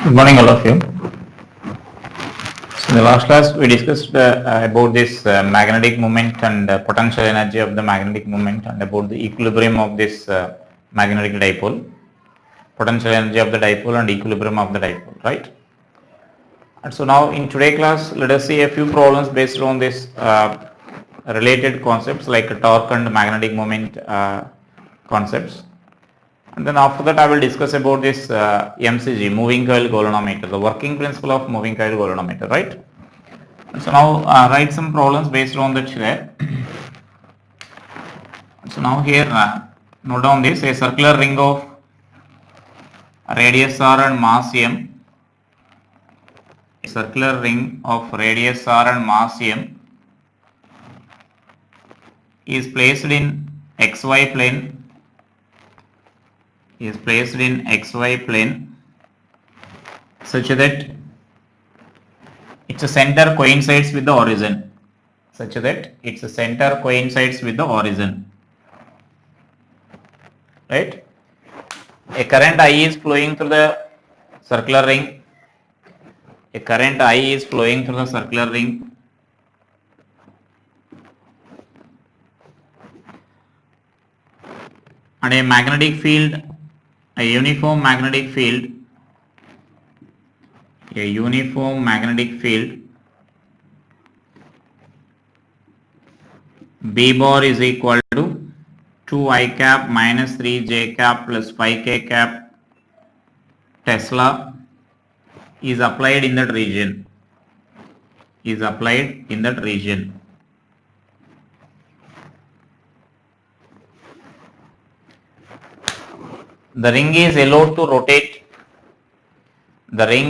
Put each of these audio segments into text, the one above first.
Good morning, all of you. So in the last class, we discussed about this magnetic moment and potential energy of the magnetic moment, and about the equilibrium of this magnetic dipole, potential energy of the dipole, and equilibrium of the dipole, right? And so now in today's class, let us see a few problems based on this related concepts like torque and magnetic moment concepts. And then after that I will discuss about this MCG, moving coil galvanometer, the working principle of moving coil galvanometer, right? So now write some problems based on that here. So now here note down this, a circular ring of radius r and mass m, a circular ring of radius r and mass m is placed in xy plane, such that its center coincides with the origin, right? A current I is flowing through the circular ring, and a magnetic field, a uniform magnetic field B bar is equal to 2 I cap minus 3 j cap plus 5 k cap Tesla is applied in that region. The ring is allowed to rotate. About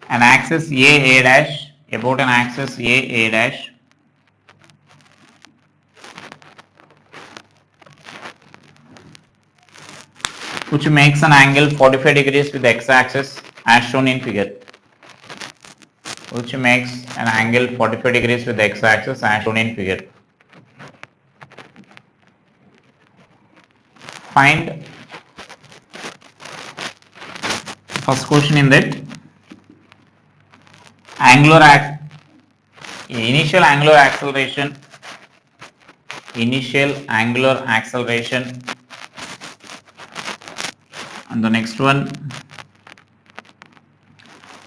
an axis A dash, which makes an angle 45 degrees with the x-axis as shown in figure. Find first question in that initial angular acceleration, and the next one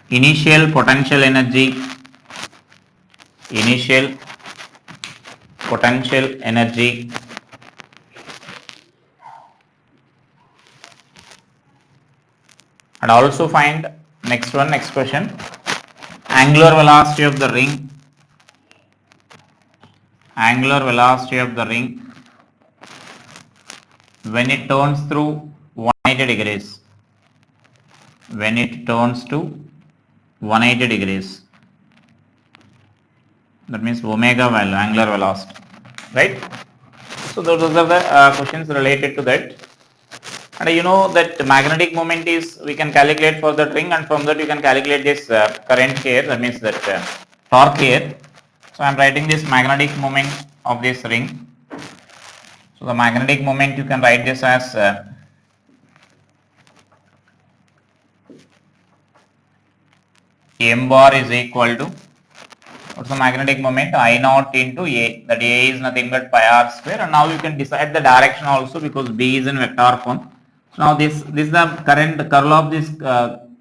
initial potential energy, and also find next question, angular velocity of the ring, when it turns through 180 degrees, that means omega value, angular velocity, right? So those are the questions related to that. And you know that magnetic moment is, we can calculate for that ring, and from that you can calculate this current here, that means that torque here. So I am writing this magnetic moment of this ring. So the magnetic moment, you can write this as m bar is equal to, what's the magnetic moment? I naught into A, that A is nothing but pi r square, and now you can decide the direction also because B is in vector form. So now this is the current, the curl of this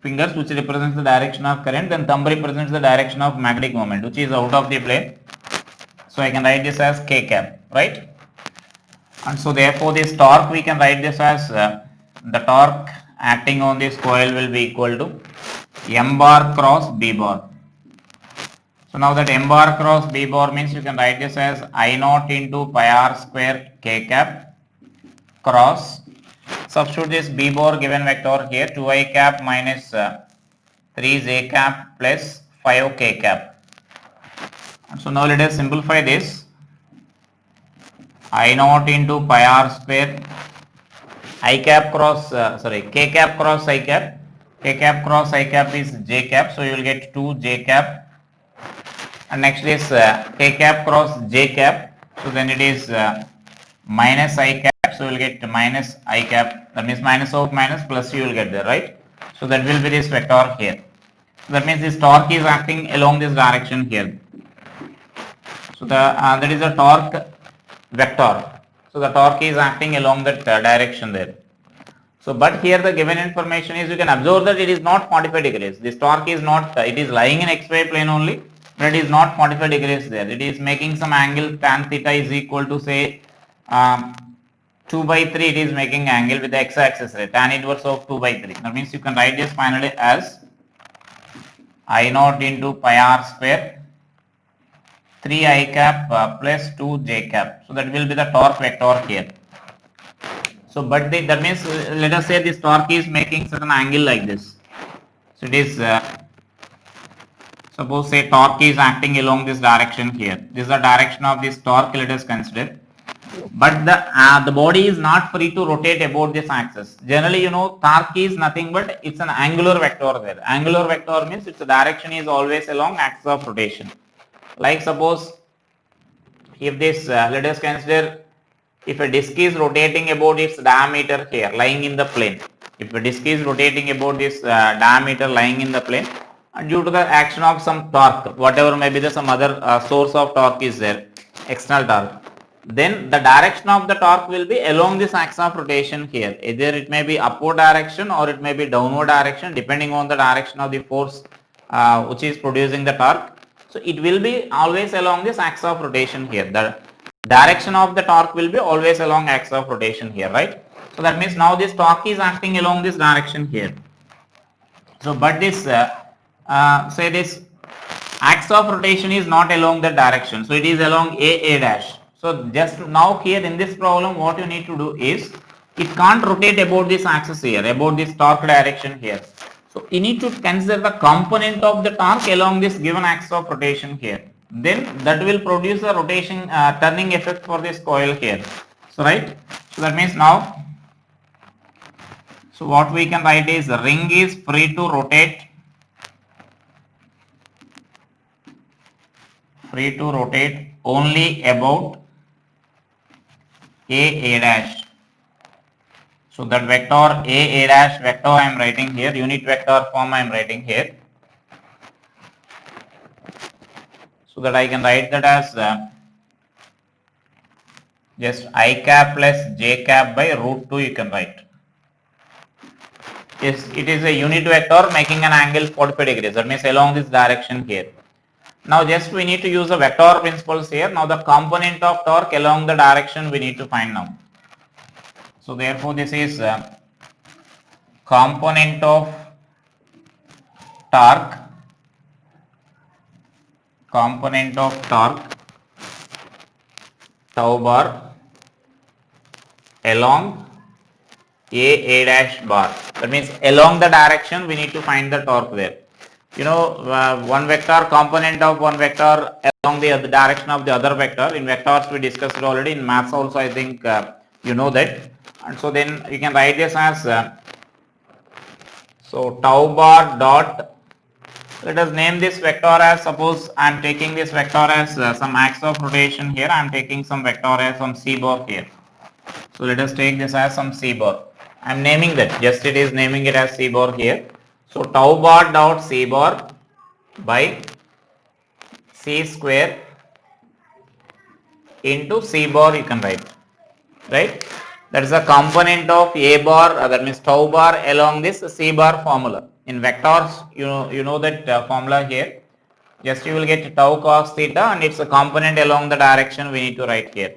fingers which represents the direction of current, then thumb represents the direction of magnetic moment which is out of the plane. So I can write this as k cap, right? And so therefore this torque, we can write this as the torque acting on this coil will be equal to m bar cross b bar. So now that m bar cross b bar means you can write this as I naught into pi r square k cap cross, substitute this b bar given vector here, 2i cap minus 3j cap plus 5k cap. And so now let us simplify this. I naught into pi r square, I cap cross, k cap cross I cap, k cap cross I cap is j cap, so you will get 2 j cap and next is k cap cross j cap, so then it is minus I cap, so we'll get minus I cap, that means minus of minus plus you will get there, right? So that will be this vector here. So that means this torque is acting along this direction here. So that is a torque vector. So the torque is acting along that direction there. So but here the given information is, you can observe that it is not 45 degrees. This torque is not, it is lying in xy plane only, but it is not 45 degrees there. It is making some angle, tan theta is equal to say 2 by 3, it is making angle with the x-axis, right? Tan inverse of 2 by 3. That means you can write this finally as I naught into pi r square 3 I cap plus 2 j cap. So that will be the torque vector here. So but that means let us say this torque is making certain angle like this. So it is suppose say torque is acting along this direction here. This is the direction of this torque, let us consider. But the body is not free to rotate about this axis. Generally, you know, torque is nothing but it's an angular vector there. Angular vector means its direction is always along axis of rotation. Like suppose if this let us consider, if a disk is rotating about its diameter here lying in the plane, if a disk is rotating about this diameter lying in the plane, due to the action of some torque, whatever may be the some other source of torque is there, external torque, then the direction of the torque will be along this axis of rotation here. Either it may be upward direction or it may be downward direction, depending on the direction of the force which is producing the torque. So it will be always along this axis of rotation here. The direction of the torque will be always along axis of rotation here, right? So that means now this torque is acting along this direction here. So but this say this axis of rotation is not along the direction, so it is along a dash. So just now here in this problem what you need to do is, it can't rotate about this axis here, about this torque direction here. So you need to consider the component of the torque along this given axis of rotation here. Then that will produce a rotation turning effect for this coil here. So right. So that means now, so what we can write is the ring is free to rotate, only about a dash. So that vector a dash vector I am writing here, unit vector form I am writing here, so that I can write that as just I cap plus j cap by root 2 you can write. Yes, it is a unit vector making an angle 45 degrees, that means along this direction here. Now just we need to use the vector principles here. Now the component of torque along the direction we need to find now. So therefore this is component of torque, tau bar along a dash bar. That means along the direction we need to find the torque there. You know, one vector component of one vector along the other direction of the other vector. In vectors we discussed already, in maths also I think you know that. And so then you can write this as so tau bar dot, let us name this vector as, suppose I am taking this vector as some axis of rotation here, I am taking some vector as some c bar here. So let us take this as some c bar. I am naming that, just it is naming it as c bar here. So tau bar dot c bar by c square into c bar you can write, right? That is a component of a bar, that means tau bar along this c bar formula. In vectors, you know that formula here. Just you will get tau cos theta, and it's a component along the direction we need to write here.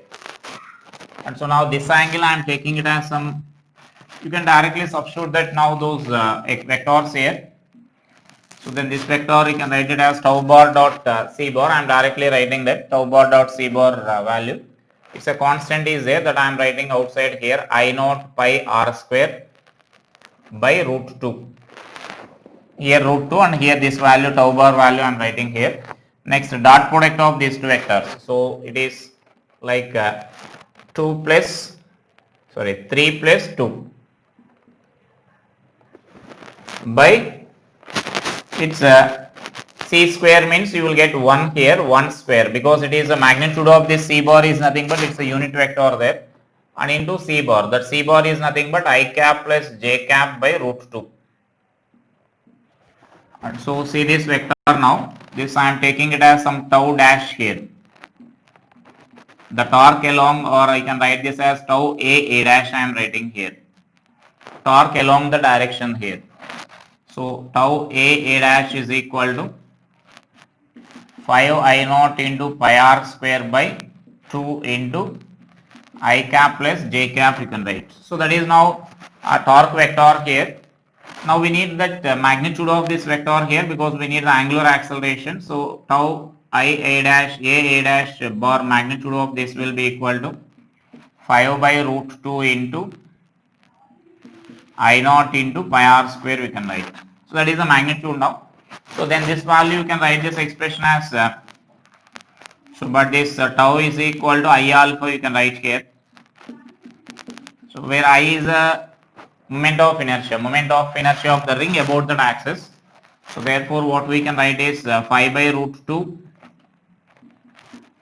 And so now this angle I am taking it as some, you can directly substitute that now those vectors here. So then this vector you can write it as tau bar dot c bar. I am directly writing that tau bar dot c bar value. It's a constant is there that I am writing outside here, I naught pi r square by root 2. Here root 2 and here this value tau bar value I am writing here. Next dot product of these two vectors. So it is like 3 plus 2 by it's C square means you will get 1 here, 1 square, because it is the magnitude of this C bar is nothing but it's a unit vector there, and into C bar. That C bar is nothing but I cap plus j cap by root 2. And so see this vector now. This I am taking it as some tau dash here. The torque along, or I can write this as tau A dash I am writing here. Torque along the direction here. So tau A dash is equal to 5 I naught into pi r square by 2 into I cap plus j cap you can write. So that is now a torque vector here. Now we need that magnitude of this vector here because we need the angular acceleration. So tau a dash bar magnitude of this will be equal to 5 by root 2 into I naught into pi r square we can write. So that is the magnitude now. So then this value you can write this expression as but this tau is equal to I alpha you can write here. So where I is a moment of inertia of the ring about the axis. So therefore what we can write is 5 by root 2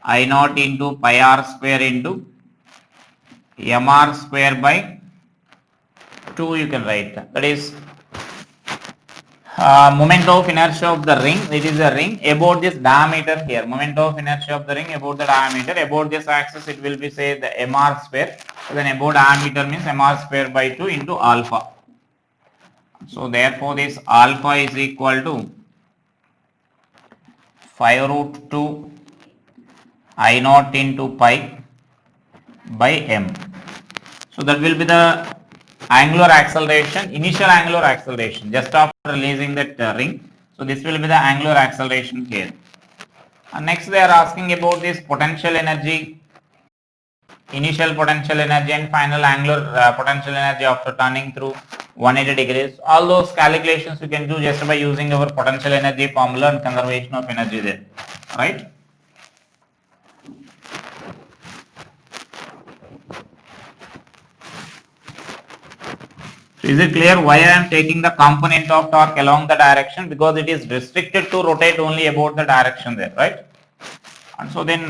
I naught into pi r square into mr square by 2 you can write. That is moment of inertia of the ring. It is a ring about this diameter here. Moment of inertia of the ring about the diameter. About this axis it will be say the mr square. So then about diameter means mr square by 2 into alpha. So therefore this alpha is equal to 5 root 2 I naught into pi by m. So that will be the angular acceleration, initial angular acceleration just after releasing that ring. So this will be the angular acceleration here. And next they are asking about this potential energy, initial potential energy and final angular potential energy after turning through 180 degrees. All those calculations you can do just by using our potential energy formula and conservation of energy there, right? So is it clear why I am taking the component of torque along the direction? Because it is restricted to rotate only about the direction there, right? And so then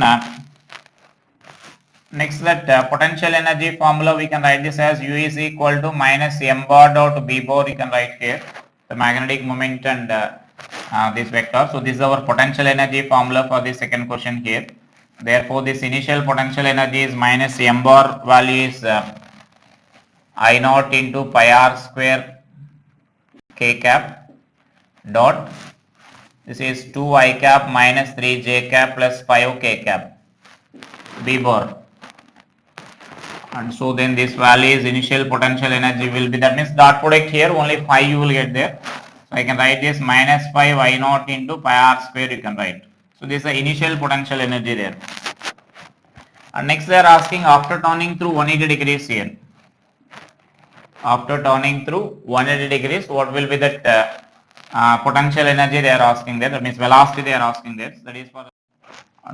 next that potential energy formula we can write this as U is equal to minus m bar dot b bar you can write here, the magnetic moment and this vector. So this is our potential energy formula for the second question here. Therefore this initial potential energy is minus m bar value is I naught into pi r square k cap dot this is 2 I cap minus 3 j cap plus 5 k cap b bar. And so then this value is initial potential energy will be, that means dot product here only 5 you will get there. So I can write this minus 5 I naught into pi r square you can write. So this is the initial potential energy there. And next they are asking after turning through 180 degrees here. After turning through 180 degrees, what will be that potential energy they are asking there? That means velocity they are asking there. That is for.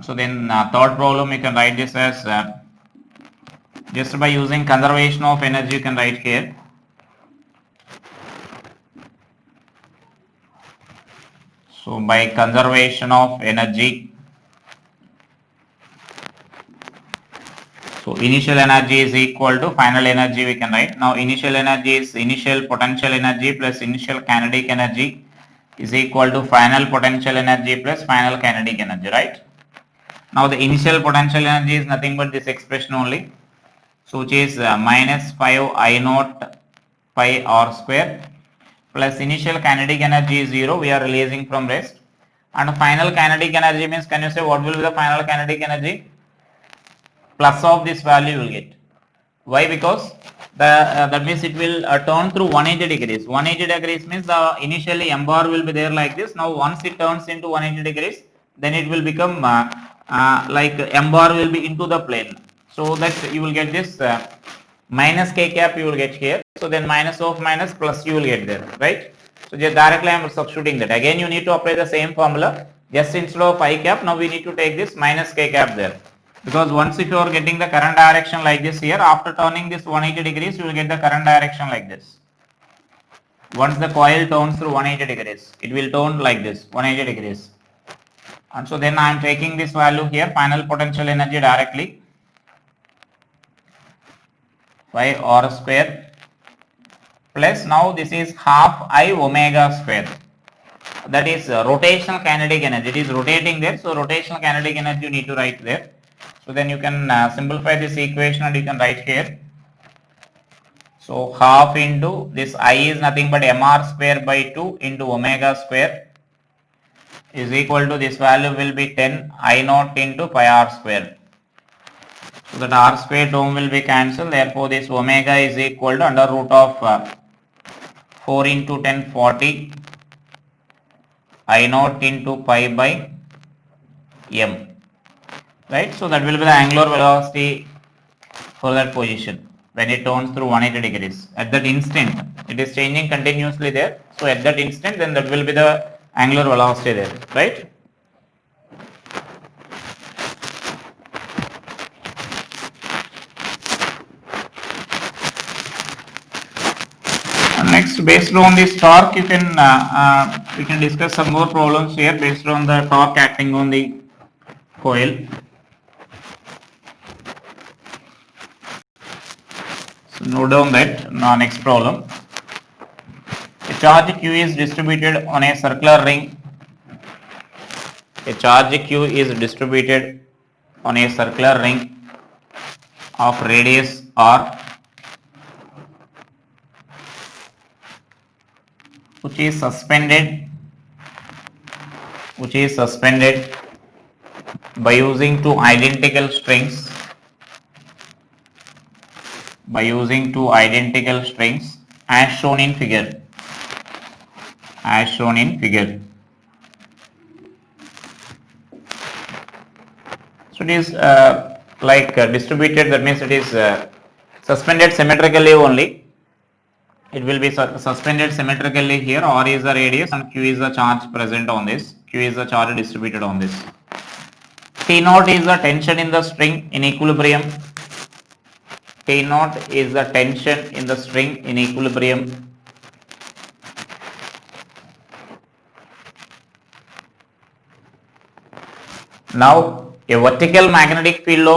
So then third problem you can write this as just by using conservation of energy you can write here. So by conservation of energy. So initial energy is equal to final energy we can write. Now initial energy is initial potential energy plus initial kinetic energy is equal to final potential energy plus final kinetic energy, right? Now the initial potential energy is nothing but this expression only. So which is minus 5 I naught pi r square plus initial kinetic energy is 0, we are releasing from rest. And final kinetic energy means, can you say what will be the final kinetic energy? Plus of this value you will get. Why? Because the that means it will turn through 180 degrees. 180 degrees means the initially m bar will be there like this. Now once it turns into 180 degrees, then it will become like m bar will be into the plane. So that you will get this minus k cap you will get here. So then minus of minus plus you will get there, right? So just directly I am substituting that. Again you need to apply the same formula. Just instead of I cap, now we need to take this minus k cap there. Because once if you are getting the current direction like this here, after turning this 180 degrees, you will get the current direction like this. Once the coil turns through 180 degrees, it will turn like this, 180 degrees. And so then I am taking this value here, final potential energy directly, 5 r square plus now this is half I omega square. That is rotational kinetic energy. It is rotating there, so rotational kinetic energy you need to write there. So then you can simplify this equation and you can write here. So half into this I is nothing but mr square by 2 into omega square is equal to this value will be 10 I naught into pi r square. So that r square term will be cancelled. Therefore, this omega is equal to under root of 4 into 10 40 I naught into pi by m. Right. So that will be the angular velocity for that position when it turns through 180 degrees. At that instant, it is changing continuously there. So at that instant, then that will be the angular velocity there. Right. Next, based on this torque, you can we can discuss some more problems here based on the torque acting on the coil. So note down that next problem. A charge Q is distributed on a circular ring. A charge Q is distributed on a circular ring of radius R, which is suspended by using two identical strings as shown in figure. So it is distributed, that means it is suspended symmetrically only. It will be suspended symmetrically here. R is the radius and Q is the charge present on this. Q is the charge distributed on this. T naught is the tension in the string in equilibrium. T naught is the tension in the string in equilibrium. Now a vertical magnetic field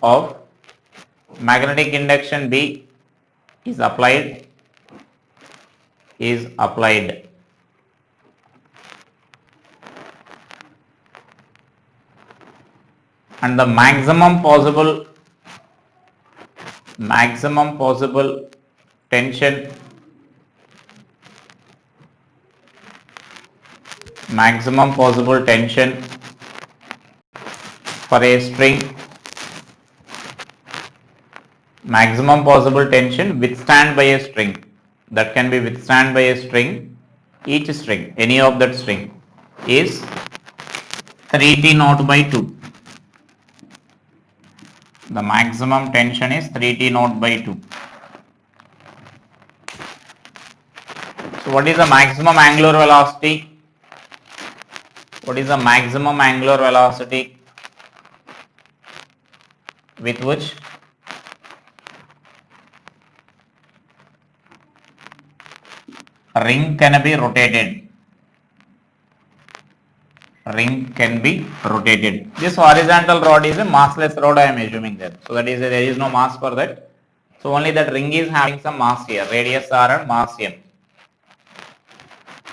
of magnetic induction B is applied and the maximum possible tension for a string, maximum possible tension withstand by a string, that can be withstand by a string, each string, any of that string is 3T naught by 2. The maximum tension is 3T naught by 2. So what is the maximum angular velocity? With which ring can be rotated. This horizontal rod is a massless rod, I am assuming that. So that is there is no mass for that. So only that ring is having some mass here, radius r and mass m.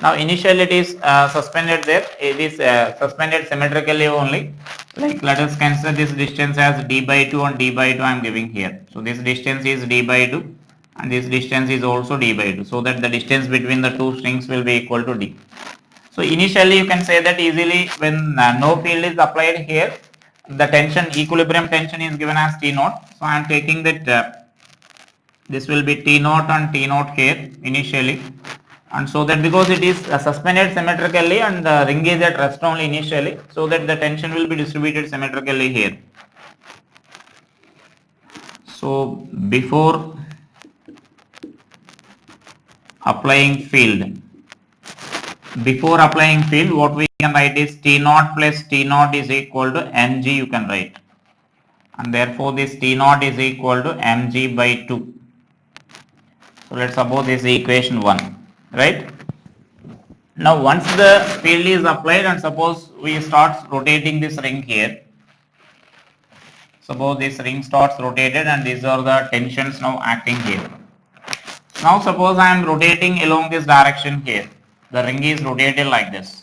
Now initially it is suspended there. It is suspended symmetrically only. Like let us consider this distance as d by 2 and d by 2 I am giving here. So this distance is d by 2 and this distance is also d by 2. So that the distance between the two strings will be equal to d. So initially you can say that easily when no field is applied here, the tension, equilibrium tension is given as T naught. So I am taking that this will be T naught and T naught here initially. And so that because it is suspended symmetrically and the ring is at rest only initially, so that the tension will be distributed symmetrically here. So before applying field, what we can write is T naught plus T naught is equal to mg you can write, and therefore this T naught is equal to mg by 2. So let's suppose this is equation 1, right? Now once the field is applied and suppose we start rotating this ring here. Suppose this ring starts rotated and these are the tensions now acting here. Now suppose I am rotating along this direction here. The ring is rotated like this.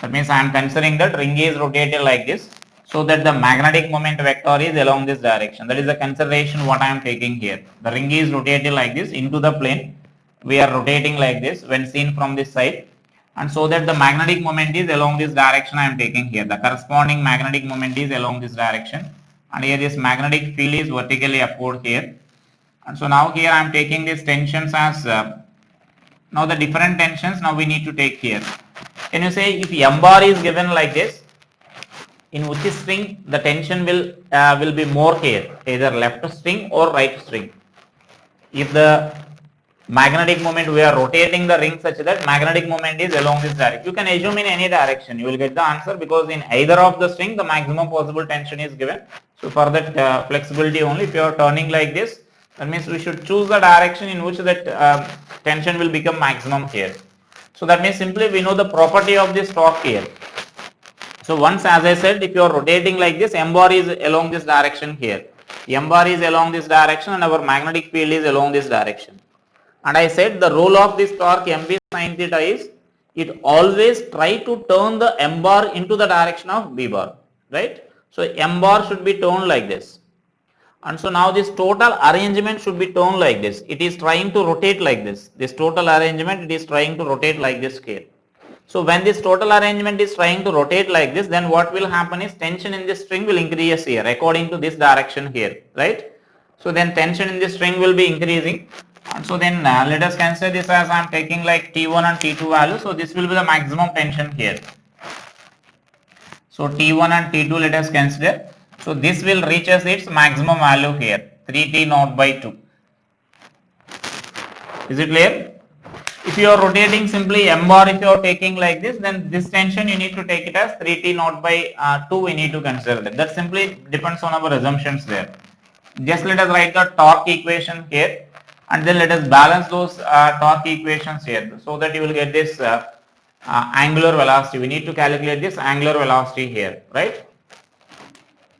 That means I am considering that ring is rotated like this, so that the magnetic moment vector is along this direction. That is the consideration what I am taking here. The ring is rotated like this into the plane. We are rotating like this when seen from this side, and so that the magnetic moment is along this direction I am taking here. The corresponding magnetic moment is along this direction, and here this magnetic field is vertically upward here. And so now here I am taking these tensions as now the different tensions now we need to take here. Can you say if M bar is given like this, in which string the tension will be more here, either left string or right string? If the magnetic moment, we are rotating the ring such that magnetic moment is along this direction. You can assume in any direction, you will get the answer, because in either of the string the maximum possible tension is given. So for that flexibility only, if you are turning like this, that means we should choose the direction in which that tension will become maximum here. So that means simply we know the property of this torque here. So once, as I said, if you are rotating like this, M bar is along this direction here. M bar is along this direction and our magnetic field is along this direction. And I said the role of this torque mv sin theta is it always try to turn the M bar into the direction of B bar, right? So M bar should be turned like this. And so now this total arrangement should be turned like this. It is trying to rotate like this. This total arrangement, it is trying to rotate like this here. So when this total arrangement is trying to rotate like this, then what will happen is tension in this string will increase here according to this direction here, right? So then tension in this string will be increasing. And so then let us consider this as I am taking like T1 and T2 value. So this will be the maximum tension here. So T1 and T2 let us consider. So this will reach as its maximum value here, 3T naught by 2. Is it clear? If you are rotating simply M bar, if you are taking like this, then this tension you need to take it as 3T naught by 2, we need to consider that. That simply depends on our assumptions there. Just let us write the torque equation here, and then let us balance those torque equations here, so that you will get this angular velocity. We need to calculate this angular velocity here, right?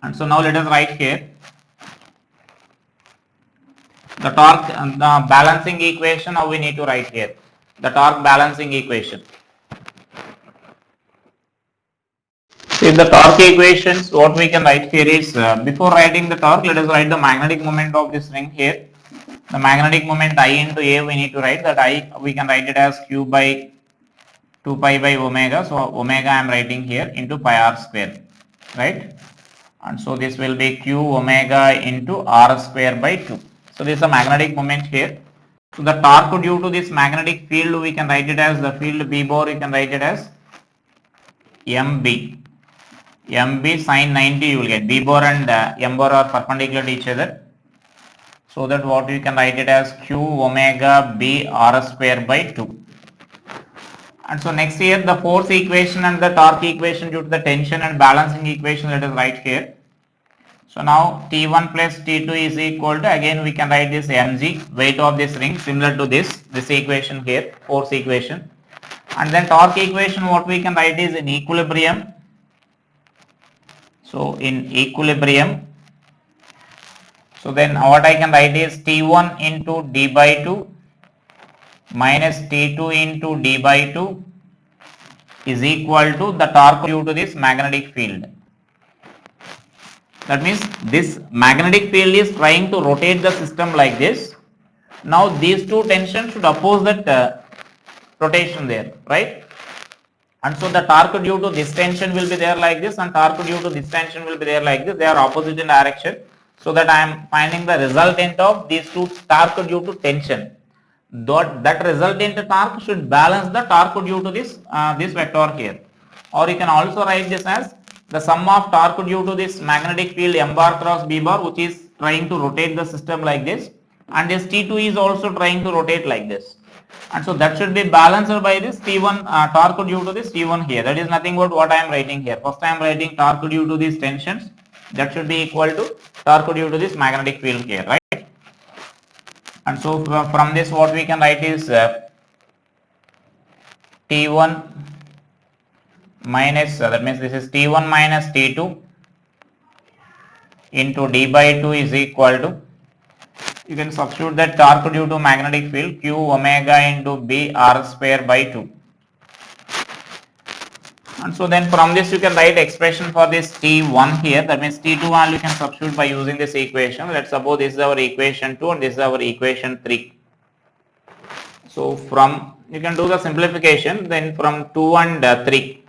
And so now let us write here the torque and the balancing equation. How we need to write here the torque balancing equation. In the torque equations, what we can write here is before writing the torque, let us write the magnetic moment of this ring here. The magnetic moment I into A, we need to write that I, we can write it as Q by 2 pi by omega. So omega I am writing here into pi r square, right? And so this will be Q omega into r square by 2. So this is a magnetic moment here. So the torque due to this magnetic field, we can write it as the field B bar, you can write it as MB. MB sin 90 you will get. B bar and M bar are perpendicular to each other. So that what we can write it as Q omega B r square by 2. And so next here the force equation and the torque equation due to the tension and balancing equation, let us write here. So now T1 plus T2 is equal to, again we can write this mg, weight of this ring, similar to this equation here, force equation. And then torque equation, what we can write is in equilibrium. So in equilibrium, so then what I can write is T1 into d by 2 minus T2 into d by 2 is equal to the torque due to this magnetic field. That means this magnetic field is trying to rotate the system like this. Now these two tensions should oppose that rotation there, right? And so the torque due to this tension will be there like this, and torque due to this tension will be there like this. They are opposite in direction. So that I am finding the resultant of these two torque due to tension. That resultant torque should balance the torque due to this vector here. Or you can also write this as the sum of torque due to this magnetic field M bar cross B bar, which is trying to rotate the system like this, and this T2 is also trying to rotate like this. And so that should be balanced by this T1 torque due to this T1 here. That is nothing but what I am writing here. First I am writing torque due to these tensions, that should be equal to torque due to this magnetic field here, right? And so from this what we can write is T1 minus, that means this is T1 minus T2 into d by 2 is equal to, you can substitute that torque due to magnetic field q omega into b r square by 2. And so then from this you can write expression for this T1 here, that means T2 value you can substitute by using this equation. Let's suppose this is our equation 2 and this is our equation 3. So from, you can do the simplification, then from 2 and 3,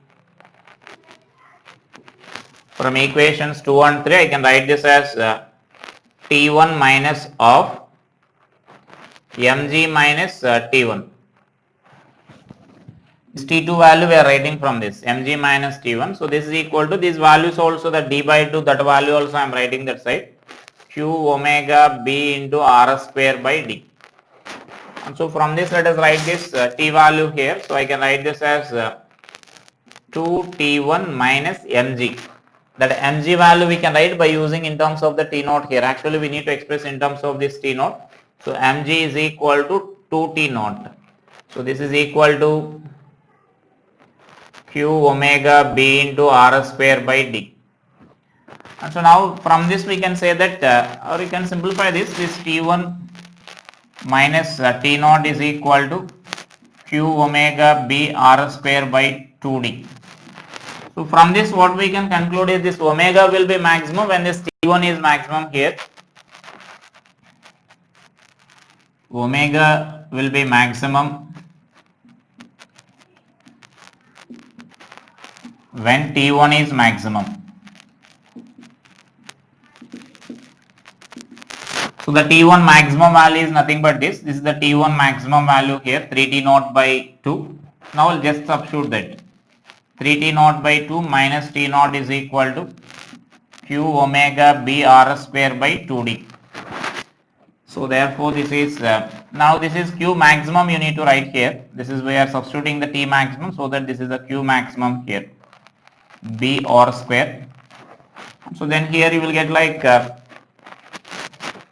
from equations 2 and 3 I can write this as T1 minus of mg minus T1. This T2 value we are writing from this mg minus T1. So this is equal to these values also, the d by 2, that value also I am writing that side, q omega b into r square by d. And so from this let us write this t value here. So I can write this as 2T1 minus mg. That mg value we can write by using in terms of the T naught here. Actually we need to express in terms of this T naught. So mg is equal to 2T naught. So this is equal to q omega b into r square by d. And so now from this we can say that, or you can simplify this T1 minus T naught is equal to q omega b r square by 2d. So from this what we can conclude is this omega will be maximum when this T1 is maximum here. Omega will be maximum when T1 is maximum. So the T1 maximum value is nothing but this. This is the T1 maximum value here, 3T naught by 2. Now I'll just substitute that. 3T naught by 2 minus T naught is equal to q omega b r square by 2d. So therefore this is, now this is q maximum you need to write here. This is we are substituting the T maximum, so that this is the q maximum here, b r square. So then here you will get like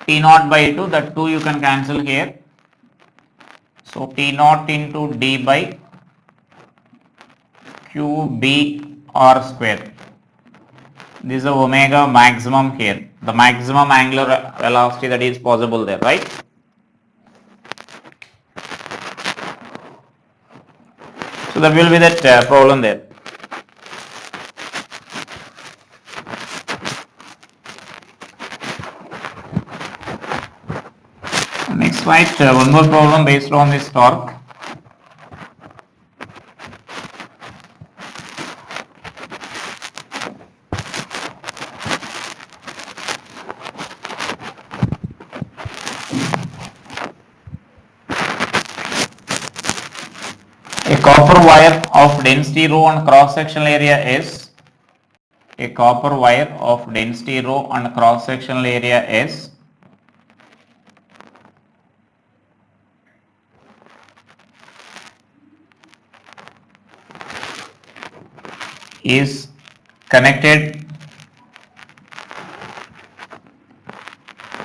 T naught by 2, that 2 you can cancel here. So T naught into d by q b r square. This is the omega maximum here, the maximum angular velocity that is possible there, right? So that will be that problem there. Next slide, one more problem based on this torque. A copper wire of density rho and cross sectional area S. A copper wire of density rho and cross sectional area S is connected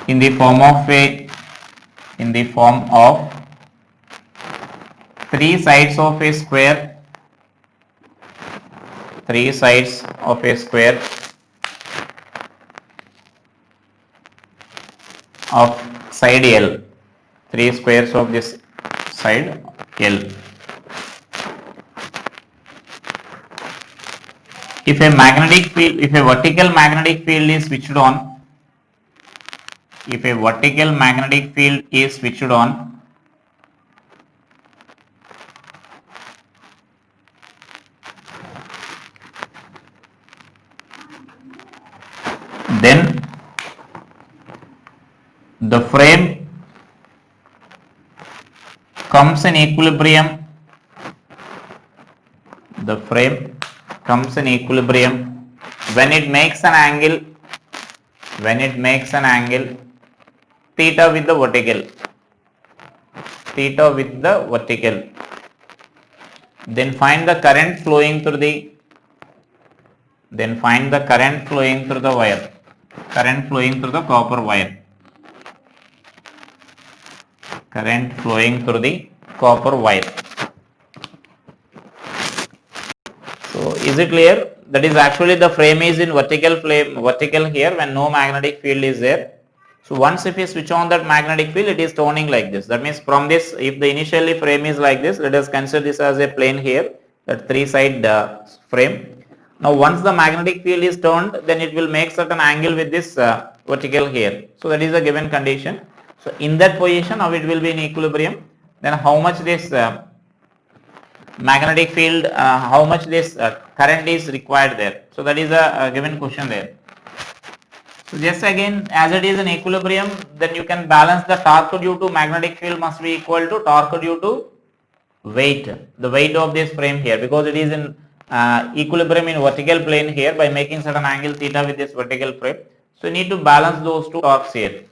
in the form of three sides of a square, of side L, three squares of this side L. If a vertical magnetic field is switched on, then the frame comes in equilibrium. When it makes an angle theta with the vertical. Then find the current flowing through the wire, copper wire. is it clear? That is actually the frame is in vertical here when no magnetic field is there. So once if you switch on that magnetic field, it is turning like this. That means from this, if the initially frame is like this, let us consider this as a plane here, that three side frame. Now once the magnetic field is turned, then it will make certain angle with this vertical here. So that is a given condition. So in that position, now it will be in equilibrium. Then how much this magnetic field, how much this current is required there. So that is a given question there. So just again, as it is in equilibrium, then you can balance the torque due to magnetic field must be equal to torque due to weight, the weight of this frame here, because it is in equilibrium in vertical plane here by making certain angle theta with this vertical frame. So you need to balance those two torques here.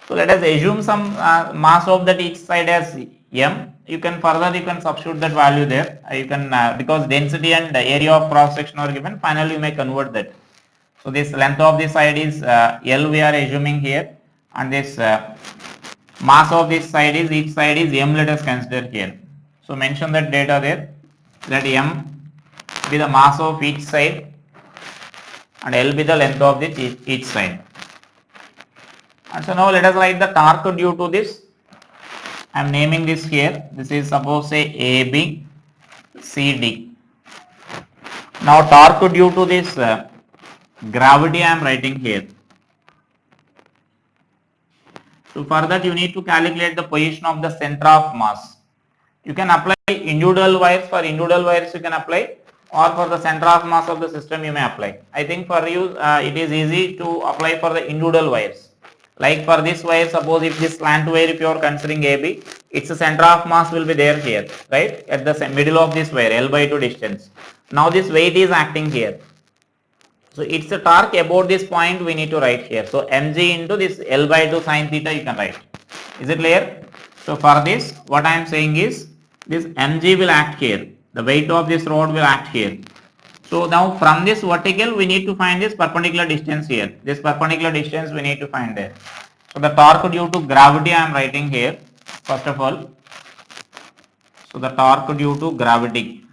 So let us assume some mass of that each side as m. You can substitute that value there. You can because density and area of cross section are given. Finally, you may convert that. So this length of this side is L we are assuming here, and this mass of this side is each side is m. Let us consider here. So mention that data there. Let m be the mass of each side and L be the length of this each side. And so now let us write the torque due to this. I am naming this here. This is suppose say AB, CD. Now torque due to this gravity I am writing here. So for that you need to calculate the position of the center of mass. You can apply individual wires. For individual wires you can apply, or for the center of mass of the system you may apply. I think for you it is easy to apply for the individual wires. Like for this wire, suppose if this slant wire, if you are considering AB, its center of mass will be there here, right, at the middle of this wire, L by 2 distance. Now this weight is acting here. So it's a torque about this point we need to write here. So mg into this L by 2 sin theta you can write. Is it clear? So for this, what I am saying is this mg will act here. The weight of this rod will act here. So now from this vertical we need to find this perpendicular distance here. This perpendicular distance we need to find there. So the torque due to gravity I am writing here first of all. So the torque due to gravity.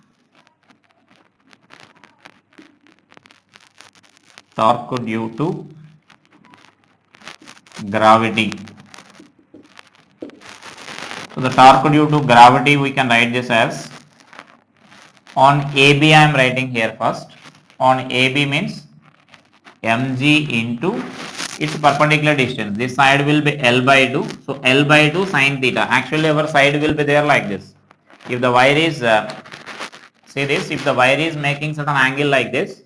Torque due to gravity. So the torque due to gravity we can write this as, on AB I am writing here first. On AB means mg into its perpendicular distance. This side will be L by 2. So L by 2 sin theta. Actually our side will be there like this. If the wire is, see this, if the wire is making certain angle like this,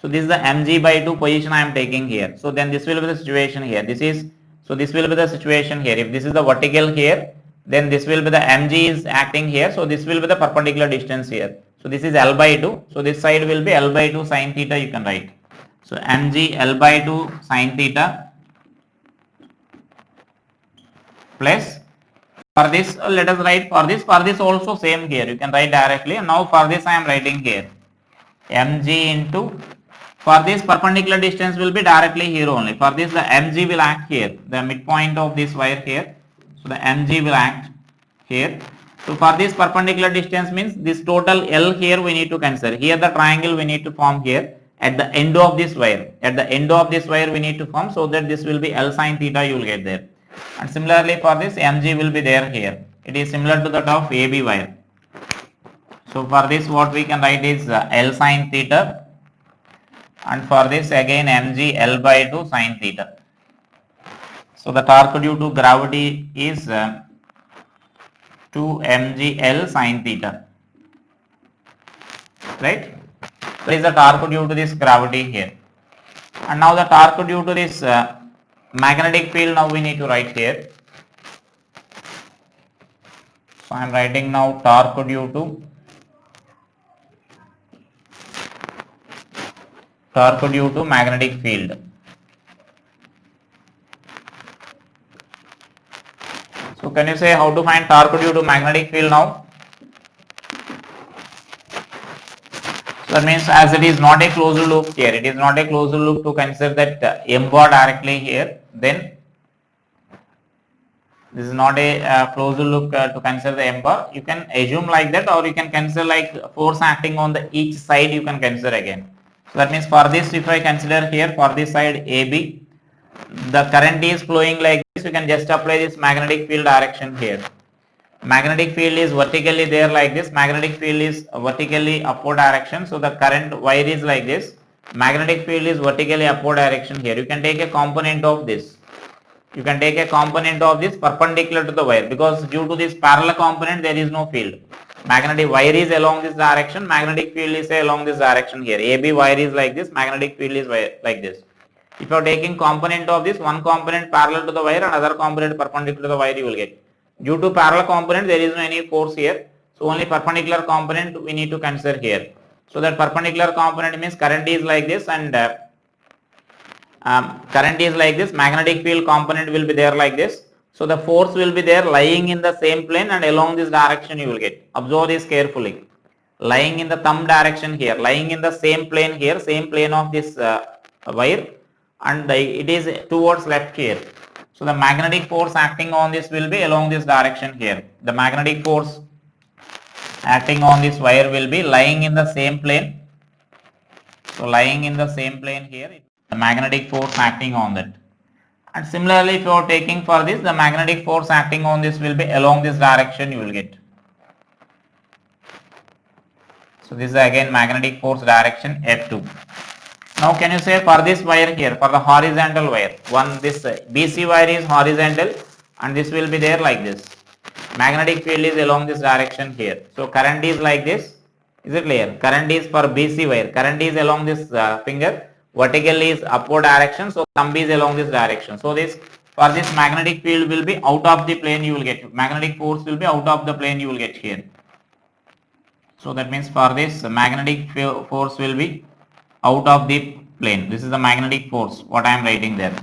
so this is the mg by 2 position I am taking here. So then this will be the situation here. This will be the situation here. If this is the vertical here, then this will be the mg is acting here. So this will be the perpendicular distance here. So this is L by 2. So this side will be L by 2 sin theta you can write. So mg L by 2 sin theta plus, for this let us write for this also same here. You can write directly. And now for this I am writing here mg into, for this perpendicular distance will be directly here only. For this the mg will act here, the midpoint of this wire here. So the mg will act here. So for this perpendicular distance means this total L here we need to consider. Here the triangle we need to form here at the end of this wire. At the end of this wire we need to form, so that this will be L sin theta you will get there. And similarly for this mg will be there here. It is similar to that of AB wire. So for this what we can write is L sin theta, and for this again mg L by 2 sin theta. So the torque due to gravity is 2 mg L sin theta, right? There is a torque due to this gravity here. And now the torque due to this magnetic field now we need to write here. So I am writing now torque due to magnetic field. So can you say how to find torque due to magnetic field now? So that means as it is not a closed loop here, it is not a closed loop to consider that m bar directly here, then This is not a closed loop to consider the M bar. You can assume like that, or you can consider like force acting on the each side. You can consider again. So that means for this, if I consider here for this side AB, the current is flowing like this. You can just apply this magnetic field direction here. Magnetic field is vertically there like this. Magnetic field is vertically upward direction. So the current wire is like this. Magnetic field is vertically upward direction here. You can take a component of this. You can take a component of this perpendicular to the wire, because due to this parallel component there is no field. Magnetic wire is along this direction, magnetic field is along this direction here. AB wire is like this, magnetic field is like this. If you are taking component of this, one component parallel to the wire and other component perpendicular to the wire, you will get. Due to parallel component there is no any force here, so only perpendicular component we need to consider here. So that perpendicular component means current is like this, and current is like this, magnetic field component will be there like this. So the force will be there lying in the same plane, and along this direction you will get. Observe this carefully. Lying in the thumb direction here, lying in the same plane here, same plane of this wire, and it is towards left here. So the magnetic force acting on this will be along this direction here. The magnetic force acting on this wire will be lying in the same plane. So lying in the same plane here, the magnetic force acting on that. And similarly, if you are taking for this, the magnetic force acting on this will be along this direction you will get. So this is again magnetic force direction F2. Now can you say for this wire here, for the horizontal wire, this BC wire is horizontal and this will be there like this. Magnetic field is along this direction here. So current is like this. Is it clear? Current is for BC wire. Current is along this finger. Vertical is upward direction. So thumb is along this direction. So this for this magnetic field will be out of the plane you will get. Magnetic force will be out of the plane you will get here. So that means for this magnetic force will be out of the plane. This is the magnetic force what I am writing there.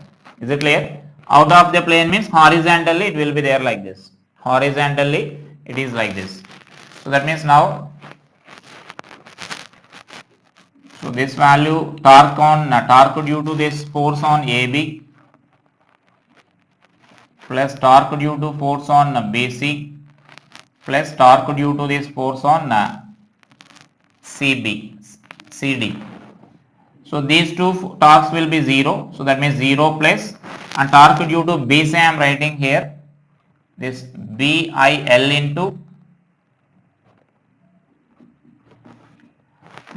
Is it clear? Out of the plane means horizontally it will be there like this. Horizontally it is like this. So that means now, so this value torque due to this force on AB plus torque due to force on BC plus torque due to this force on CD. So these two torques will be 0. So that means 0 plus, and torque due to BC I am writing here, this BIL into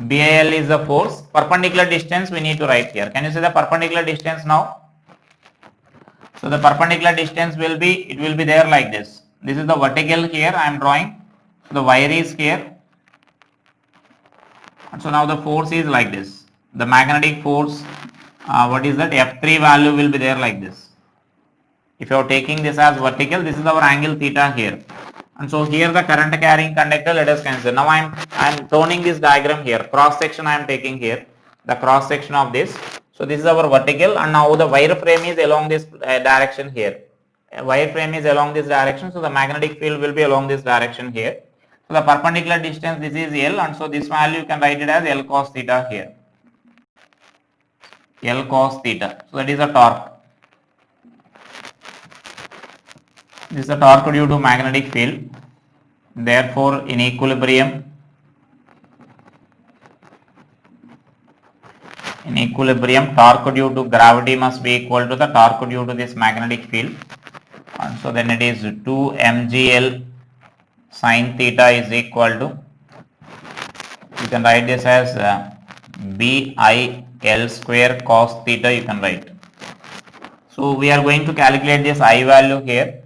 BIL is the force. Perpendicular distance we need to write here. Can you see the perpendicular distance now? So the perpendicular distance will be, it will be there like this. This is the vertical here I am drawing. So the wire is here. And so now the force is like this. The magnetic force, what is that? F3 value will be there like this. If you are taking this as vertical, this is our angle theta here. And so here the current carrying conductor, let us consider. Now I am toning this diagram here. Cross section I am taking here. The cross section of this. So this is our vertical, and now the wire frame is along this direction here. Wire frame is along this direction. So the magnetic field will be along this direction here. So the perpendicular distance, this is L, and so this value you can write it as L cos theta here. L cos theta. So that is a torque. This is a torque due to magnetic field. Therefore, in equilibrium, torque due to gravity must be equal to the torque due to this magnetic field. And so then it is 2 mgl sin theta is equal to, you can write this as BIL square cos theta you can write. So we are going to calculate this I value here.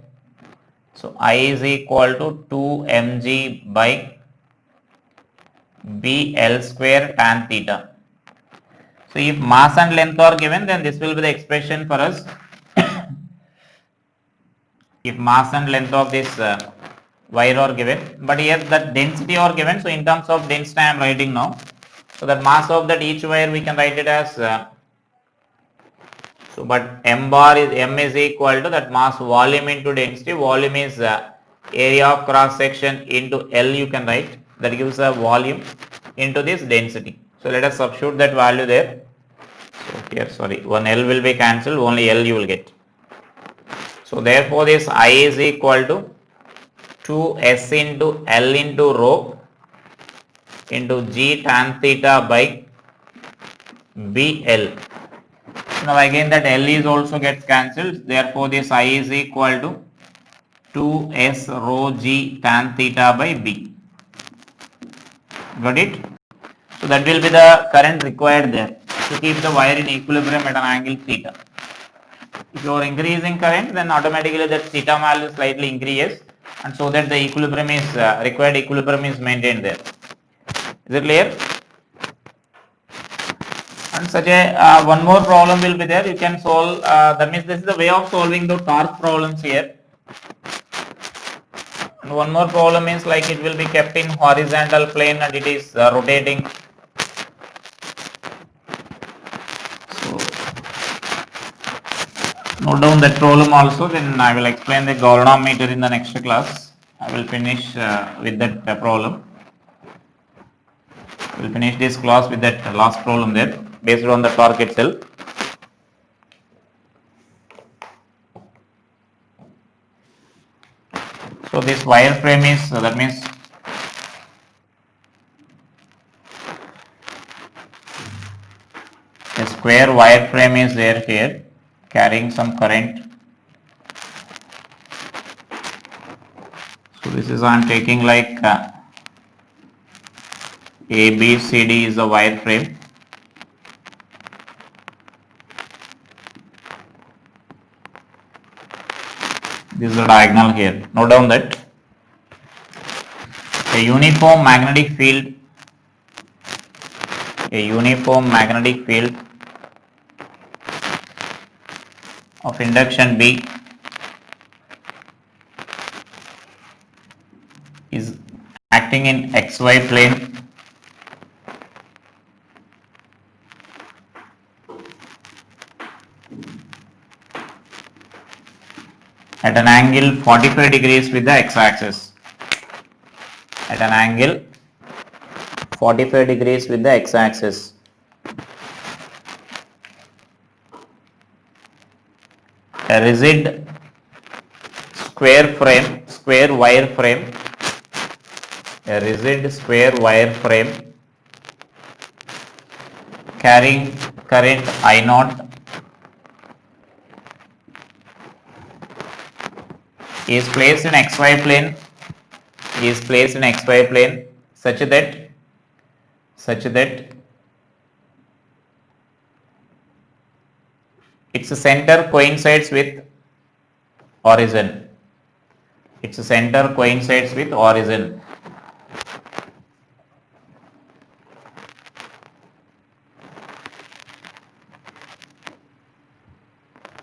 So I is equal to 2 mg by BL square tan theta. So if mass and length are given, then this will be the expression for us. If mass and length of this wire are given, but here that density are given. So in terms of density I am writing now. So that mass of that each wire we can write it as so, but M is equal to that mass volume into density. Volume is area of cross section into L you can write. That gives a volume into this density. So let us substitute that value there. So here, sorry, one L will be cancelled, only L you will get. So therefore this I is equal to 2s into L into rho into G tan theta by BL. So now again that L is also gets cancelled, therefore this I is equal to 2s rho G tan theta by B. Got it? So that will be the current required there to keep the wire in equilibrium at an angle theta. If you are increasing current, then automatically that theta value slightly increases, and so that the equilibrium is required equilibrium is maintained there. Is it clear? And such a one more problem will be there. You can solve. That means this is the way of solving the torque problems here. And one more problem is like it will be kept in horizontal plane and it is rotating. So note down that problem also. Then I will explain the galvanometer in the next class. I will finish with that problem. We'll finish this class with that last problem there based on the torque itself. So this wire frame is that means a square wire frame is there here carrying some current. So this is I am taking like A, B, C, D is the wire frame. This is the diagonal here. Note down that a uniform magnetic field of induction B is acting in XY plane at an angle 45 degrees with the x-axis. At an angle 45 degrees with the x-axis. A rigid square wire frame, a rigid square wire frame carrying current I0 is placed in XY plane such that its center coincides with origin.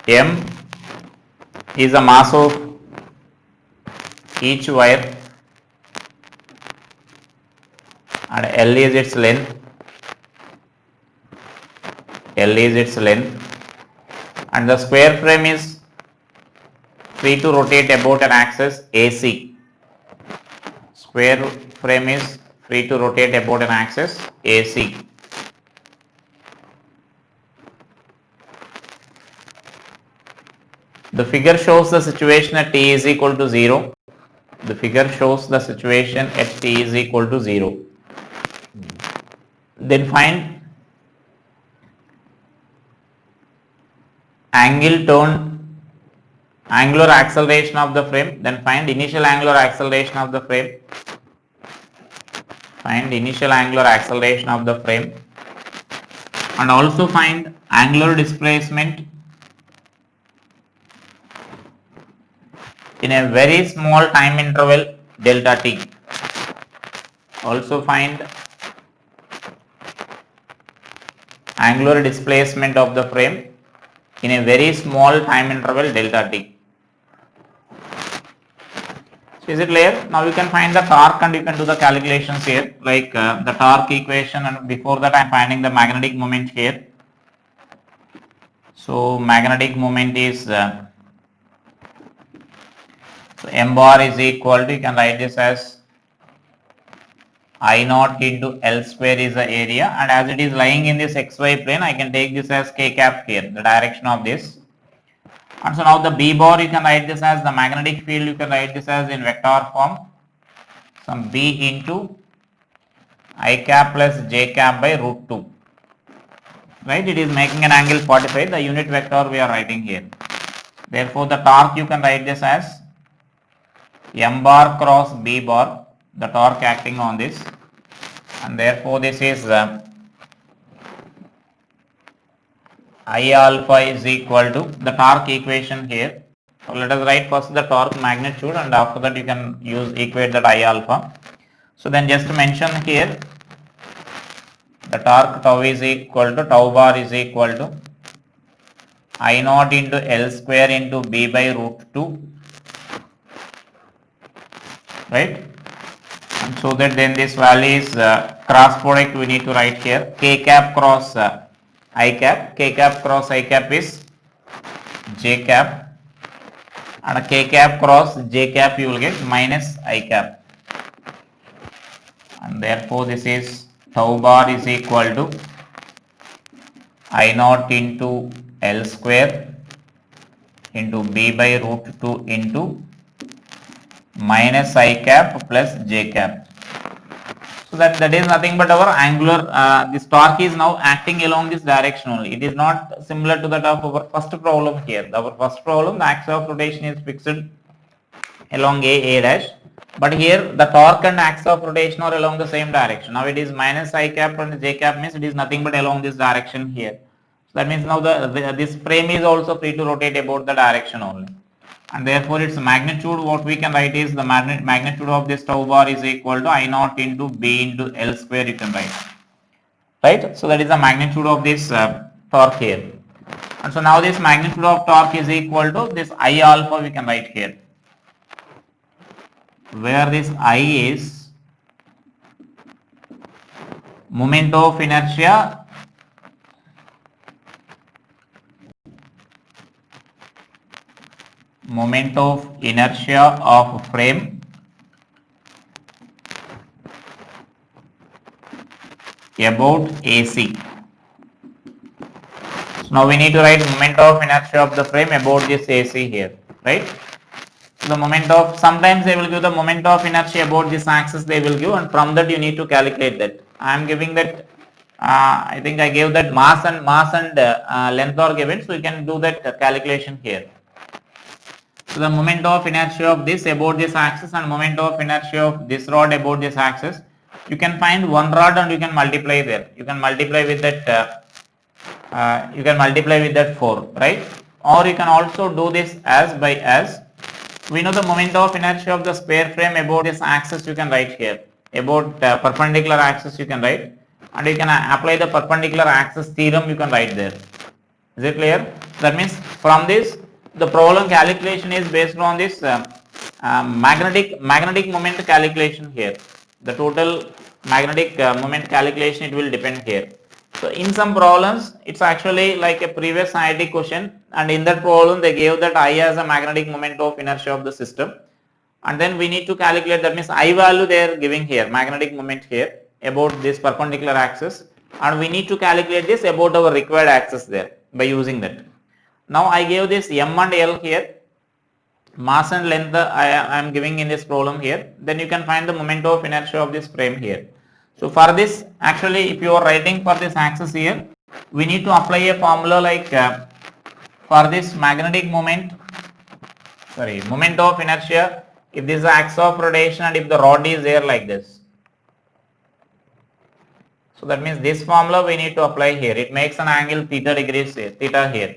M is the mass of each wire and L is its length. And the square frame is free to rotate about an axis AC. Square frame is free to rotate about an axis AC. The figure shows the situation at t is equal to 0. The figure shows the situation at t is equal to 0. Then find angular acceleration of the frame. Then find initial angular acceleration of the frame. And also find angular displacement in a very small time interval delta t. Also find angular displacement of the frame in a very small time interval delta t. So is it clear? Now you can find the torque and you can do the calculations here, like the torque equation, and before that I am finding the magnetic moment here. So magnetic moment is so m bar is equal to, you can write this as I0 into L square is the area, and as it is lying in this XY plane, I can take this as k cap here, the direction of this. And so now the B bar, you can write this as the magnetic field, you can write this as in vector form, some B into I cap plus J cap by root 2. Right, it is making an angle 45, the unit vector we are writing here. Therefore, the torque you can write this as M bar cross B bar, the torque acting on this, and therefore this is I alpha is equal to the torque equation here. So let us write first the torque magnitude, and after that you can equate that I alpha. So then just mention here the torque tau is equal to tau bar is equal to I naught into L square into B by root 2, right? And so that then this value is cross product we need to write here, K cap cross I cap, K cap cross I cap is J cap, and K cap cross J cap you will get minus I cap, and therefore this is tau bar is equal to I naught into L square into B by root 2 into minus I cap plus J cap. So that is nothing but our angular, this torque is now acting along this direction only. It is not similar to that of our first problem here. Our first problem, the axis of rotation is fixed along A dash. But here the torque and axis of rotation are along the same direction. Now it is minus I cap and J cap means it is nothing but along this direction here. So that means now this frame is also free to rotate about the direction only. And therefore its magnitude, what we can write is the magnitude of this tau bar is equal to I naught into B into L square you can write. Right? So that is the magnitude of this torque here. And so now this magnitude of torque is equal to this I alpha we can write here, where this I is moment of inertia of frame about AC. So now we need to write moment of inertia of the frame about this AC here, right? So the moment of, sometimes they will give the moment of inertia about this axis they will give, and from that you need to calculate that. I am giving that, I think I gave that mass and length are given, so you can do that calculation here. So the moment of inertia of this about this axis and moment of inertia of this rod about this axis, you can find one rod and you can multiply there. You can multiply with that. You can multiply with that 4, right? Or you can also do this as we know the moment of inertia of the square frame about this axis you can write here. About perpendicular axis you can write, and you can apply the perpendicular axis theorem you can write there. Is it clear? That means from this the problem calculation is based on this magnetic moment calculation here. The total magnetic moment calculation, it will depend here. So in some problems it's actually like a previous IIT question, and in that problem they gave that I as a magnetic moment of inertia of the system, and then we need to calculate, that means I value they are giving here, magnetic moment here about this perpendicular axis, and we need to calculate this about our required axis there by using that. Now I gave this M and L here, mass and length I am giving in this problem here, then you can find the moment of inertia of this frame here. So for this, actually if you are writing for this axis here, we need to apply a formula like for this magnetic moment of inertia, if this is the axis of rotation and if the rod is there like this. So that means this formula we need to apply here. It makes an angle theta degrees here, theta here.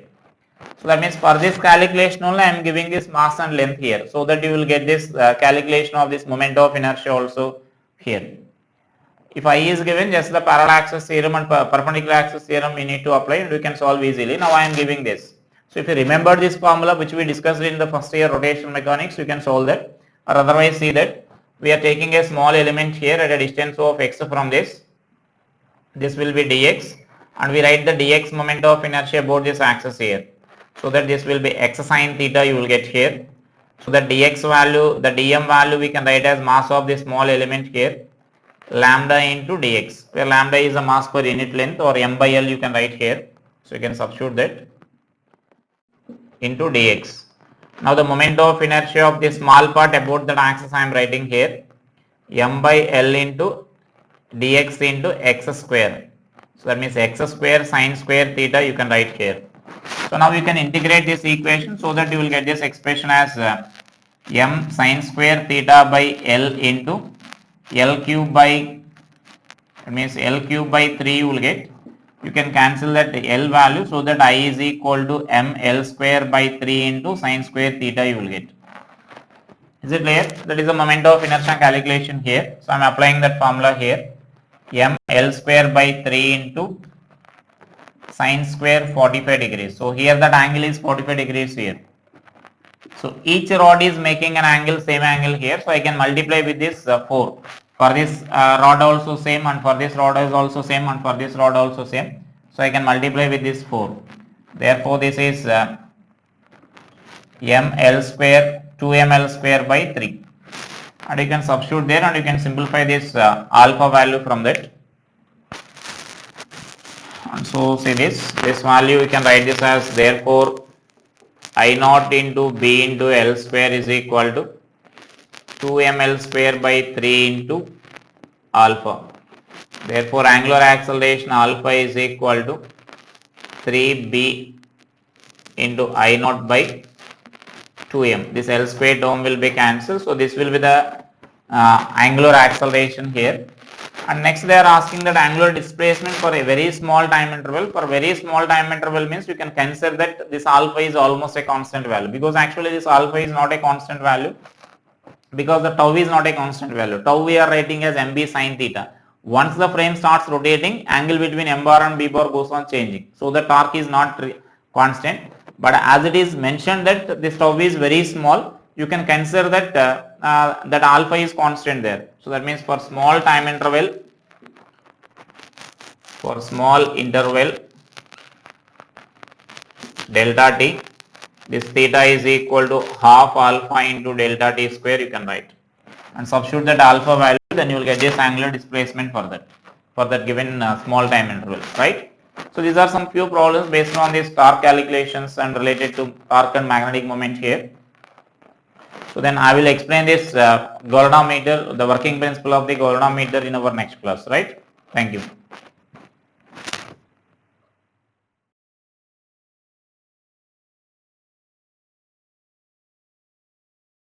So that means for this calculation only I am giving this mass and length here, so that you will get this calculation of this moment of inertia also here. If I is given, just the parallel axis theorem and perpendicular axis theorem we need to apply, and we can solve easily. Now I am giving this. So if you remember this formula which we discussed in the first year rotational mechanics, you can solve that, or otherwise see that we are taking a small element here at a distance of x from this. This will be dx, and we write the dx moment of inertia about this axis here. So that this will be x sine theta you will get here. So the dx value, the dm value we can write as mass of this small element here, lambda into dx, where lambda is the mass per unit length, or m by L you can write here. So you can substitute that. into dx. Now the moment of inertia of the small part about that axis I am writing here, m by L into dx into x square. So that means x square sine square theta you can write here. So now you can integrate this equation so that you will get this expression as m sine square theta by L into L cube by, that means L cube by 3 you will get. You can cancel that L value so that I is equal to m L square by 3 into sine square theta you will get. Is it clear? That is the moment of inertia calculation here. So I am applying that formula here. M L square by 3 into sine square 45 degrees. So here that angle is 45 degrees here. So each rod is making an angle, same angle here. So I can multiply with this 4. For this rod also same, and for this rod is also same, and for this rod also same. So I can multiply with this 4. Therefore this is ml square 2ml square by 3. And you can substitute there and you can simplify this alpha value from that. And so say this value you can write this as, therefore I naught into b into L square is equal to 2ml square by 3 into alpha. Therefore angular acceleration alpha is equal to 3b into I naught by 2m. This L square term will be cancelled. So this will be the angular acceleration here. And next they are asking that angular displacement for a very small time interval. For very small time interval means you can consider that this alpha is almost a constant value, because actually this alpha is not a constant value, because the tau is not a constant value. Tau we are writing as mb sin theta. Once the frame starts rotating, angle between m bar and b bar goes on changing. So the torque is not constant. But as it is mentioned that this tau is very small, you can consider that that alpha is constant there. So that means for small time interval, delta t, this theta is equal to half alpha into delta t square you can write, and substitute that alpha value, then you will get this angular displacement for that given small time interval, right? So these are some few problems based on these torque calculations and related to torque and magnetic moment here. So then I will explain this galvanometer, the working principle of the galvanometer in our next class, right? Thank you.